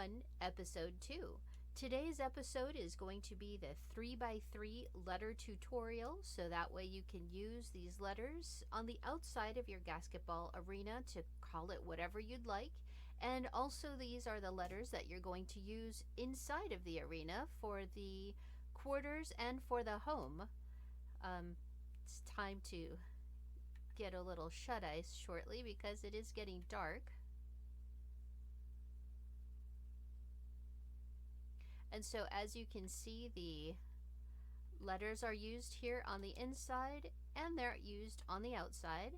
1, Episode 2. Today's episode is going to be the 3x3 letter tutorial, so that way you can use these letters on the outside of your basketball arena to call it whatever you'd like. And also these are the letters that you're going to use inside of the arena for the quarters and for the home. It's time to get a little shut-ice shortly because it is getting dark. And so as you can see, the letters are used here on the inside and they're used on the outside.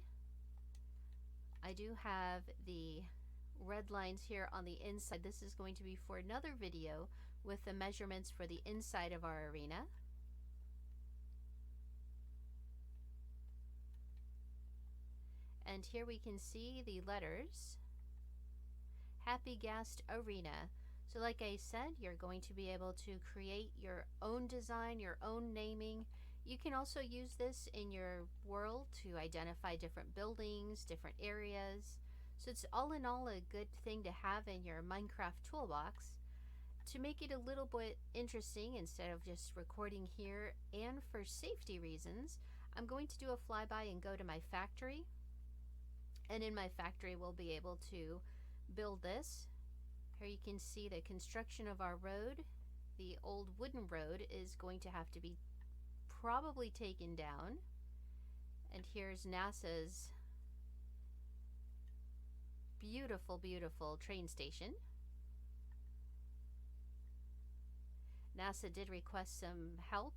I do have the red lines here on the inside. This is going to be for another video with the measurements for the inside of our arena. And here we can see the letters. Happy Gast Arena. So like I said, you're going to be able to create your own design, your own naming. You can also use this in your world to identify different buildings, different areas. So it's all in all a good thing to have in your Minecraft toolbox. To make it a little bit interesting, instead of just recording here, and for safety reasons, I'm going to do a flyby and go to my factory. And in my factory, we'll be able to build this. Here you can see the construction of our road. The old wooden road is going to have to be probably taken down. And here's NASA's beautiful, beautiful train station. NASA did request some help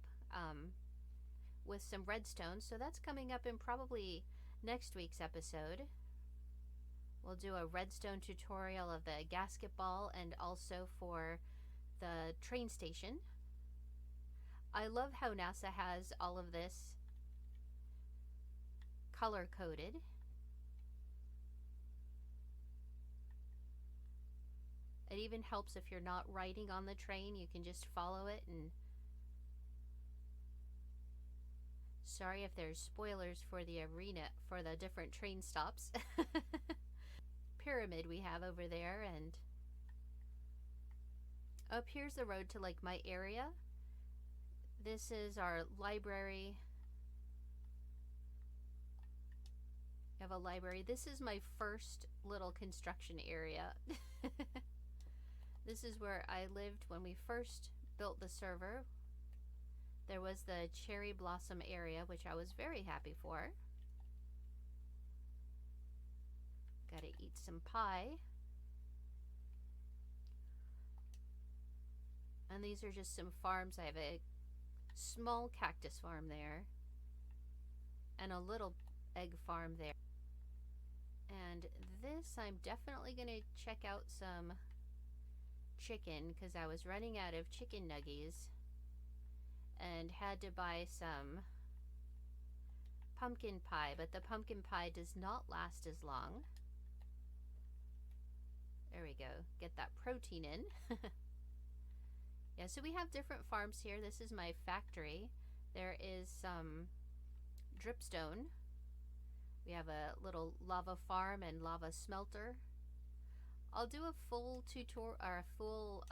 with some redstone, so that's coming up in probably next week's episode. We'll do a redstone tutorial of the basketball and also for the train station. I love how NASA has all of this color coded. It even helps if you're not riding on the train, you can just follow it. And sorry if there's spoilers for the arena, for the different train stops. Pyramid we have over there, and up here's the road to like my area. This is our library. We have a library. This is my first little construction area. This is where I lived when we first built the server. There was the cherry blossom area, which I was very happy for. Gotta eat some pie. And these are just some farms. I have a small cactus farm there and a little egg farm there. And this, I'm definitely gonna check out some chicken because I was running out of chicken nuggies and had to buy some pumpkin pie, but the pumpkin pie does not last as long. There we go. Get that protein in. Yeah, so we have different farms here. This is my factory. There is some dripstone. We have a little lava farm and lava smelter. I'll do a full tutorial or a full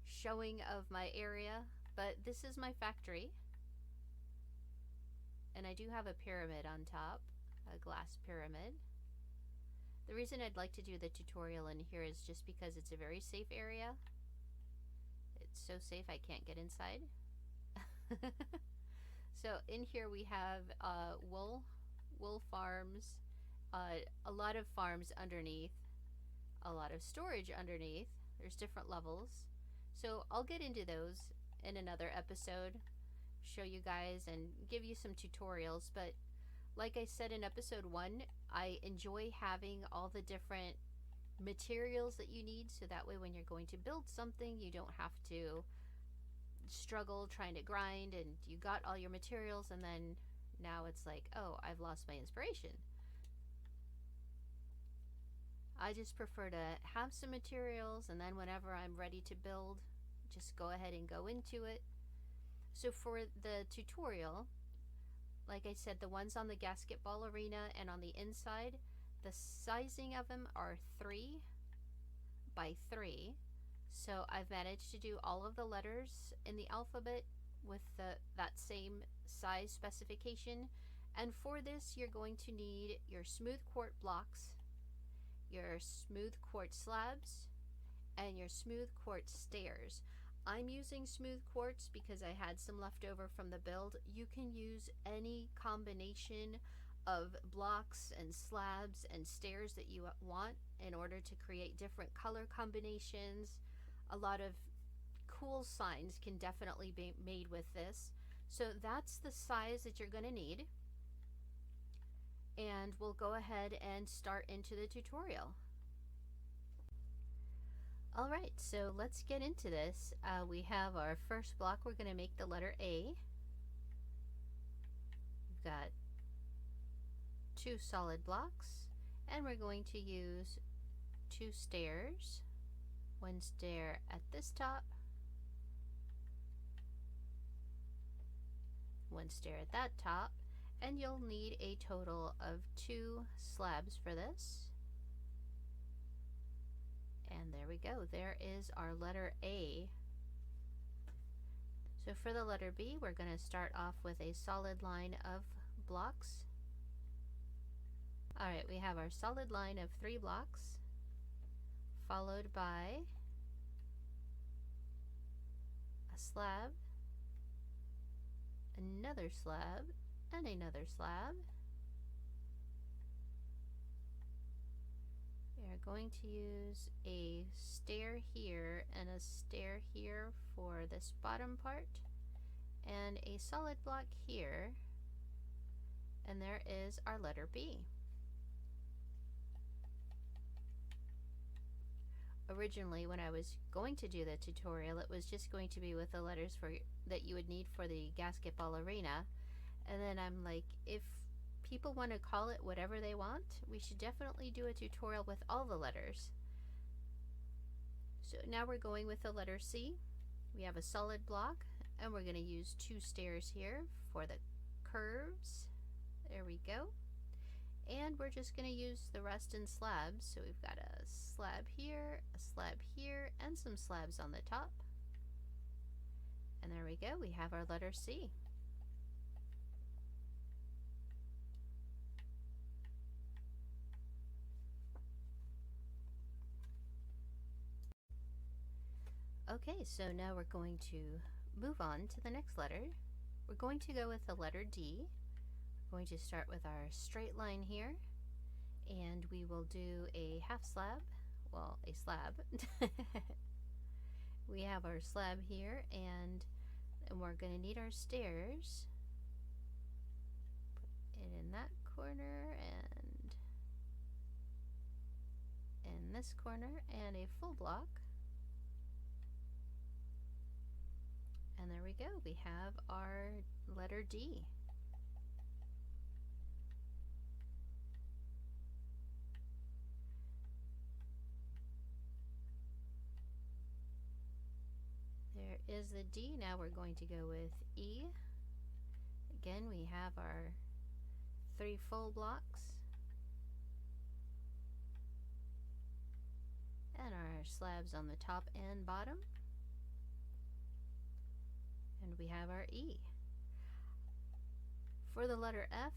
showing of my area, but this is my factory. And I do have a pyramid on top, a glass pyramid. The reason I'd like to do the tutorial in here is just because it's a very safe area. It's so safe I can't get inside. So in here we have wool farms, a lot of farms underneath, a lot of storage underneath. There's different levels. So I'll get into those in another episode, show you guys and give you some tutorials. But like I said in episode 1, I enjoy having all the different materials that you need, so that way when you're going to build something, you don't have to struggle trying to grind and you got all your materials and then now it's like, oh, I've lost my inspiration. I just prefer to have some materials and then whenever I'm ready to build, just go ahead and go into it. So for the tutorial, like I said, the ones on the basketball arena and on the inside, the sizing of them are 3. by 3. So I've managed to do all of the letters in the alphabet with that same size specification. And for this, you're going to need your smooth quartz blocks, your smooth quartz slabs, and your smooth quartz stairs. I'm using smooth quartz because I had some left over from the build. You can use any combination of blocks and slabs and stairs that you want in order to create different color combinations. A lot of cool signs can definitely be made with this. So that's the size that you're going to need. And we'll go ahead and start into the tutorial. Alright, so let's get into this. We have our first block. We're going to make the letter A. We've got 2 solid blocks, and we're going to use 2 stairs. 1 stair at this top, 1 stair at that top, and you'll need a total of 2 slabs for this. And there we go. There is our letter A. So for the letter B, we're going to start off with a solid line of blocks. Alright, we have our solid line of 3 blocks, followed by a slab, another slab, and another slab. We are going to use a stair here and a stair here for this bottom part, and a solid block here, and there is our letter B. Originally, when I was going to do the tutorial, it was just going to be with the letters that you would need for the basketball arena, and then I'm like, if people want to call it whatever they want, we should definitely do a tutorial with all the letters. So now we're going with the letter C. We have a solid block, and we're going to use 2 stairs here for the curves. There we go. And we're just going to use the rest in slabs. So we've got a slab here, and some slabs on the top. And there we go. We have our letter C. Okay, so now we're going to move on to the next letter. We're going to go with the letter D. We're going to start with our straight line here, and we will do a half slab, well, a slab. We have our slab here, and we're going to need our stairs. Put it in that corner, and in this corner, and a full block. And there we go. We have our letter D. There is the D. Now we're going to go with E. Again, we have our 3 full blocks and our slabs on the top and bottom. And we have our E. For the letter F,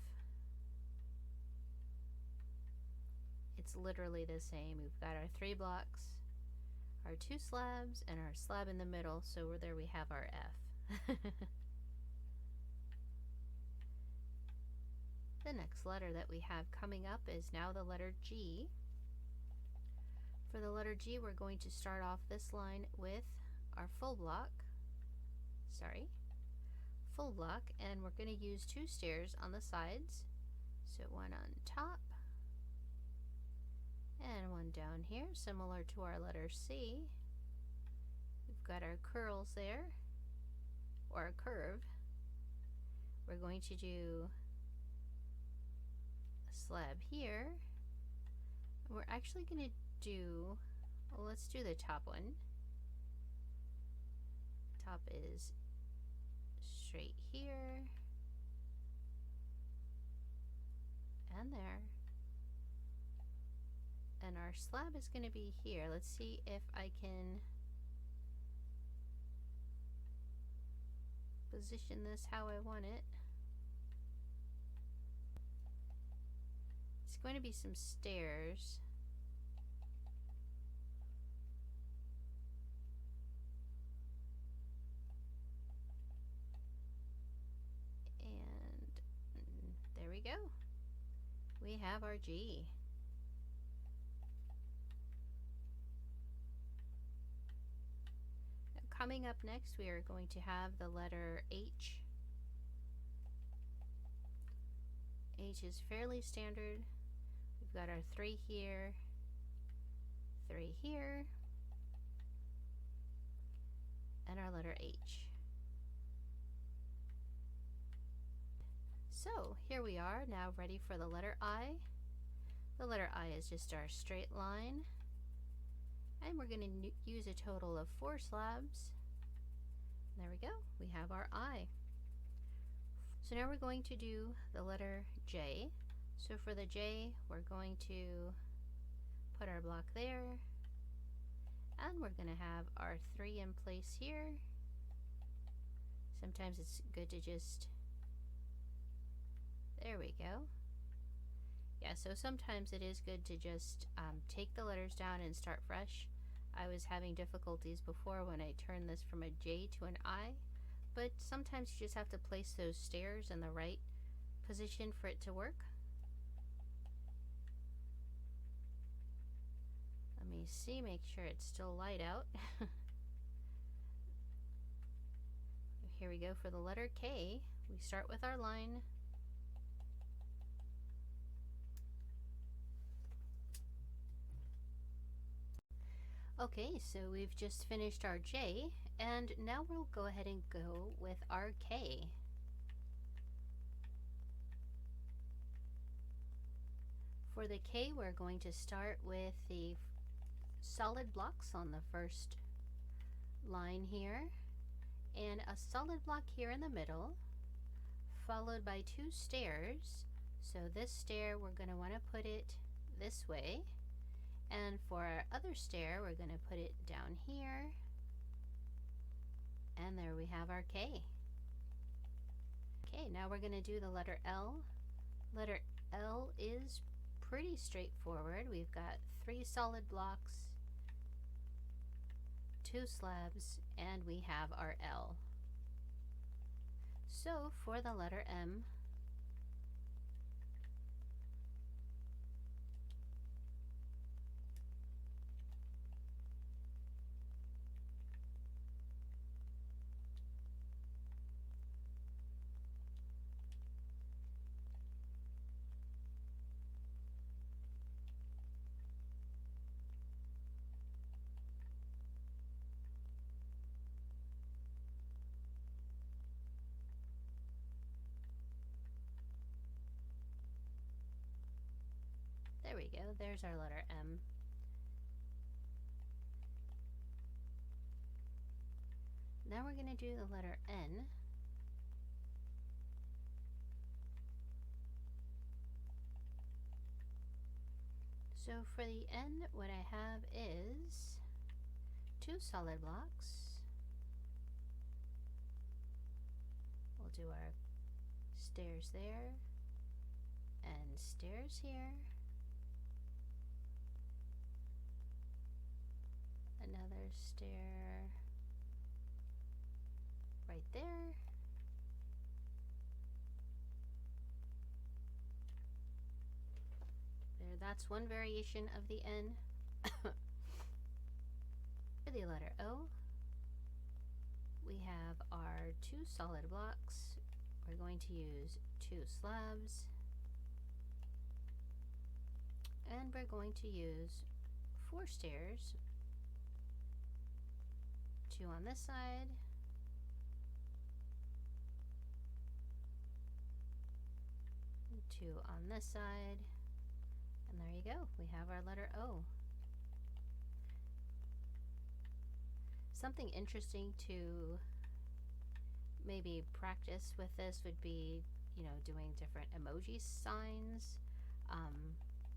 it's literally the same. We've got our 3 blocks, our 2 slabs, and our slab in the middle, so there we have our F. The next letter that we have coming up is now the letter G. For the letter G, we're going to start off this line with our full block, and we're going to use 2 stairs on the sides. So 1 on top and 1 down here, similar to our letter C. We've got our curls there, or a curve. We're going to do a slab here. And we're actually going to do, well, let's do the top one. Top is straight here and there, And our slab is going to be here. Let's see if I can position this how I want it. It's going to be some stairs. And there we go. We have our G. Coming up next, we are going to have the letter H. H is fairly standard. We've got our 3 here, 3 here, and our letter H. So here we are, now ready for the letter I. The letter I is just our straight line. And we're going to use a total of 4 slabs. There we go. We have our I. So now we're going to do the letter J. So for the J, we're going to put our block there. And we're going to have our 3 in place here. Sometimes it's good to just... There we go. Yeah, so sometimes it is good to just take the letters down and start fresh. I was having difficulties before when I turned this from a J to an I, but sometimes you just have to place those stairs in the right position for it to work. Let me see, make sure it's still light out. Here we go for the letter K. We start with our line. Okay, so we've just finished our J, and now we'll go ahead and go with our K. For the K, we're going to start with the solid blocks on the first line here, and a solid block here in the middle, followed by 2 stairs. So this stair, we're going to want to put it this way. And for our other stair, we're going to put it down here. And there we have our K. Okay, now we're going to do the letter L. Letter L is pretty straightforward. We've got 3 solid blocks, 2 slabs, and we have our L. So for the letter M, there we go, there's our letter M. Now we're going to do the letter N. So for the N, what I have is 2 solid blocks. We'll do our stairs there and stairs here. Another stair right there. There, that's one variation of the N. For the letter O, we have our 2 solid blocks. We're going to use 2 slabs. And we're going to use 4 stairs. 2 on this side. 2 on this side. And there you go. We have our letter O. Something interesting to maybe practice with this would be, you know, doing different emoji signs.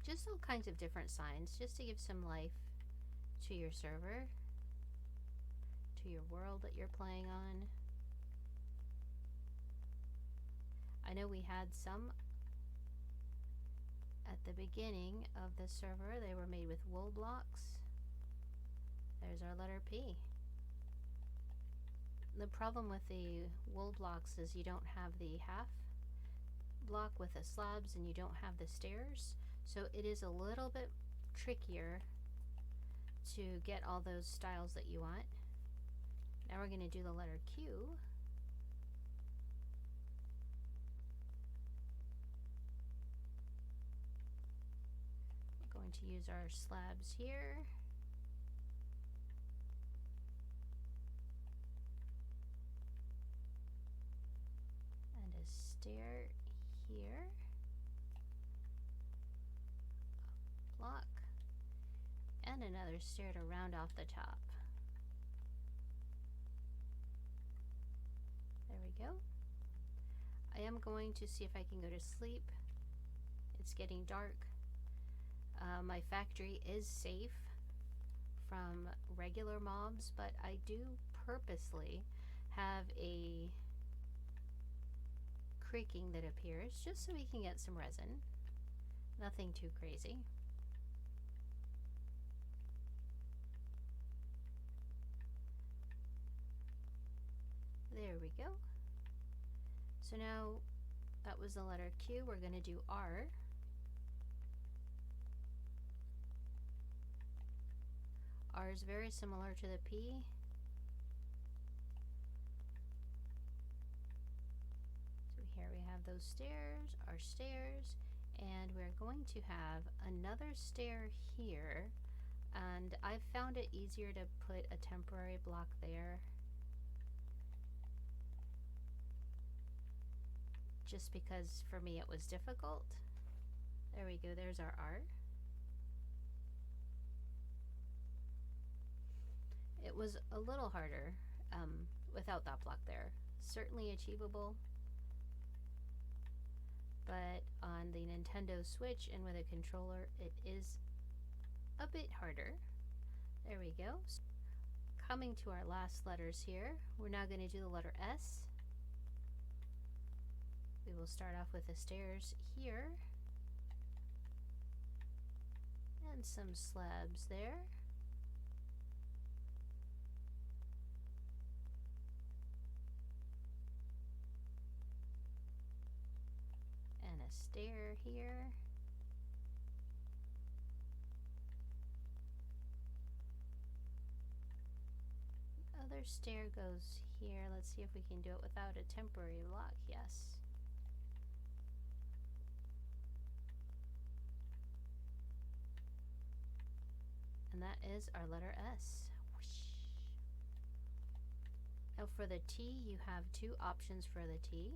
Just all kinds of different signs, just to give some life to your server, to your world that you're playing on. I know we had some at the beginning of the server. They were made with wool blocks. There's our letter P. The problem with the wool blocks is you don't have the half block with the slabs and you don't have the stairs, so it is a little bit trickier to get all those styles that you want. Now we're going to do the letter Q. We're going to use our slabs here. And a stair here. A block. And another stair to round off the top. There we go. I am going to see if I can go to sleep. It's getting dark. My factory is safe from regular mobs, but I do purposely have a creaking that appears just so we can get some resin. Nothing too crazy. There we go. So now that was the letter Q. We're going to do R. R is very similar to the P. So here we have those stairs, our stairs, and we're going to have another stair here. And I've found it easier to put a temporary block there, just because for me it was difficult. There we go, there's our R. It was a little harder without that block there. Certainly achievable, but on the Nintendo Switch and with a controller it is a bit harder. There we go. Coming to our last letters here, we're now going to do the letter S. We will start off with the stairs here and some slabs there. And a stair here. Other stair goes here. Let's see if we can do it without a temporary block. Yes. And that is our letter S. Whoosh. Now for the T, you have two options for the T.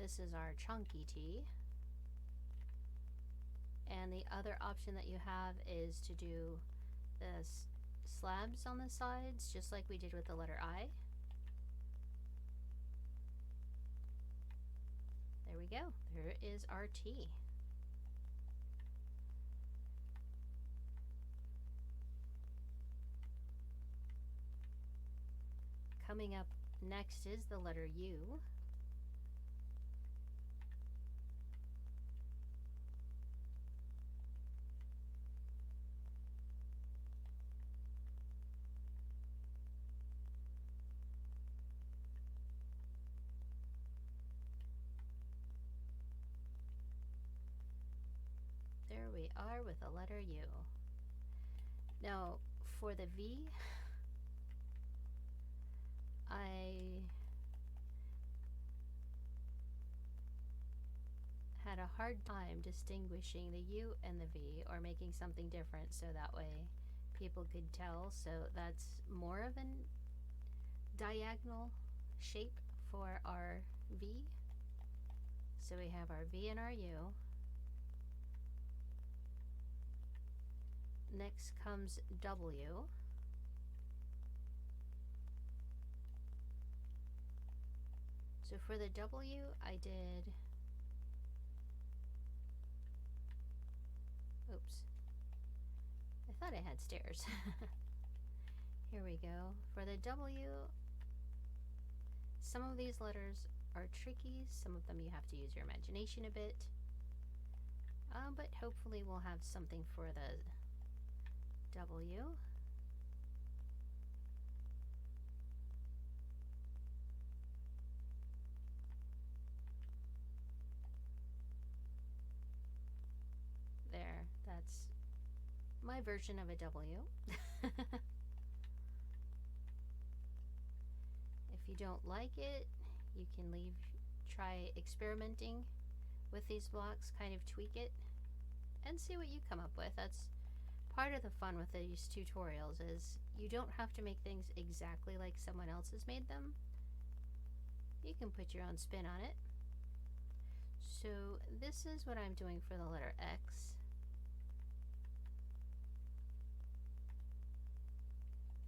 This is our chunky T. And the other option that you have is to do the slabs on the sides, just like we did with the letter I. There we go. There is our T. Coming up next is the letter U. There we are with the letter U. Now for the V, I had a hard time distinguishing the U and the V, or making something different so that way people could tell. So that's more of a diagonal shape for our V. So we have our V and our U. Next comes W. So for the W, I did, oops, I thought I had stairs. Here we go. For the W, some of these letters are tricky. Some of them you have to use your imagination a bit. But hopefully we'll have something for the W. There, that's my version of a W. If you don't like it, you can try experimenting with these blocks, kind of tweak it, and see what you come up with. That's part of the fun with these tutorials, is you don't have to make things exactly like someone else has made them. You can put your own spin on it. So this is what I'm doing for the letter X.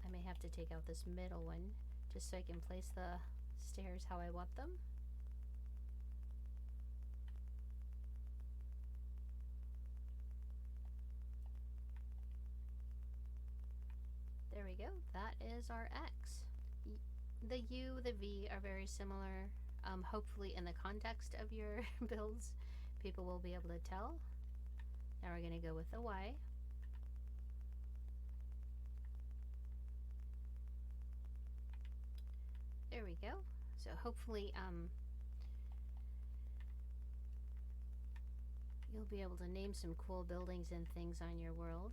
I may have to take out this middle one just so I can place the stairs how I want them. There we go. That is our X. The U, the V are very similar. Hopefully in the context of your builds, people will be able to tell. Now we're going to go with the Y. There we go. So hopefully you'll be able to name some cool buildings and things on your world.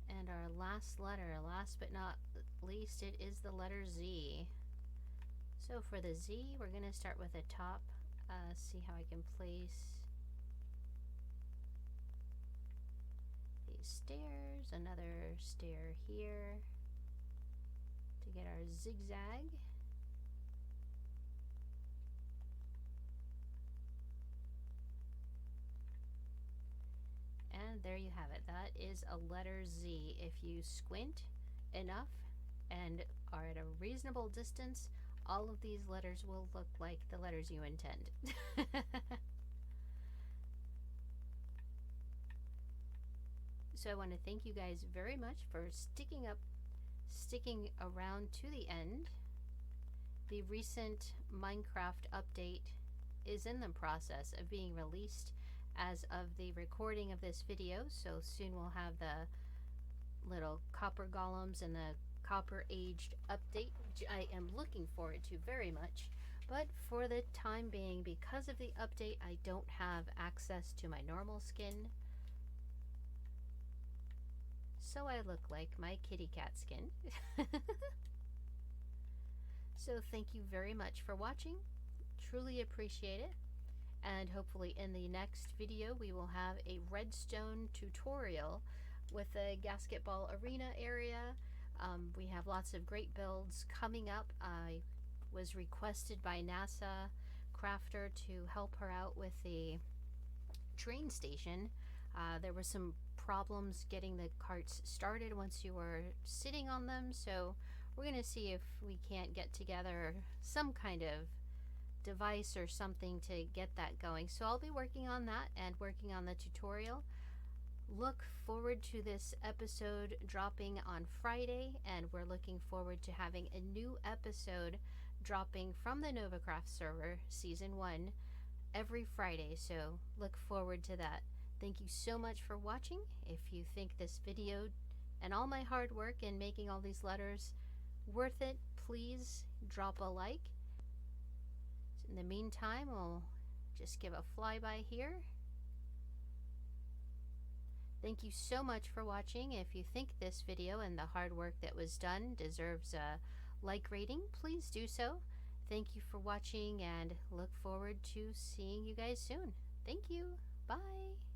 And our last letter, last but not least, it is the letter Z. So for the Z, we're going to start with the top. See how I can place these stairs, another stair here to get our zigzag. And there you have it. That is a letter Z. If you squint enough and are at a reasonable distance, all of these letters will look like the letters you intend. So I want to thank you guys very much for sticking around to the end. The recent Minecraft update is in the process of being released as of the recording of this video, so soon we'll have the little copper golems and the copper aged update, which I am looking forward to very much. But for the time being, because of the update, I don't have access to my normal skin, so I look like my kitty cat skin. So thank you very much for watching. Truly appreciate it. And hopefully in the next video we will have a redstone tutorial with a basketball arena area. We have lots of great builds coming up. I was requested by NASA Crafter to help her out with the train station. There were some problems getting the carts started once you were sitting on them, so we're going to see if we can't get together some kind of device or something to get that going. So I'll be working on that and working on the tutorial. Look forward to this episode dropping on Friday, and we're looking forward to having a new episode dropping from the NovaCraft Server Season 1 every Friday, so look forward to that. Thank you so much for watching. If you think this video and all my hard work in making all these letters worth it, please drop a like. In the meantime, we'll just give a flyby here. Thank you so much for watching. If you think this video and the hard work that was done deserves a like rating, please do so. Thank you for watching and look forward to seeing you guys soon. Thank you. Bye.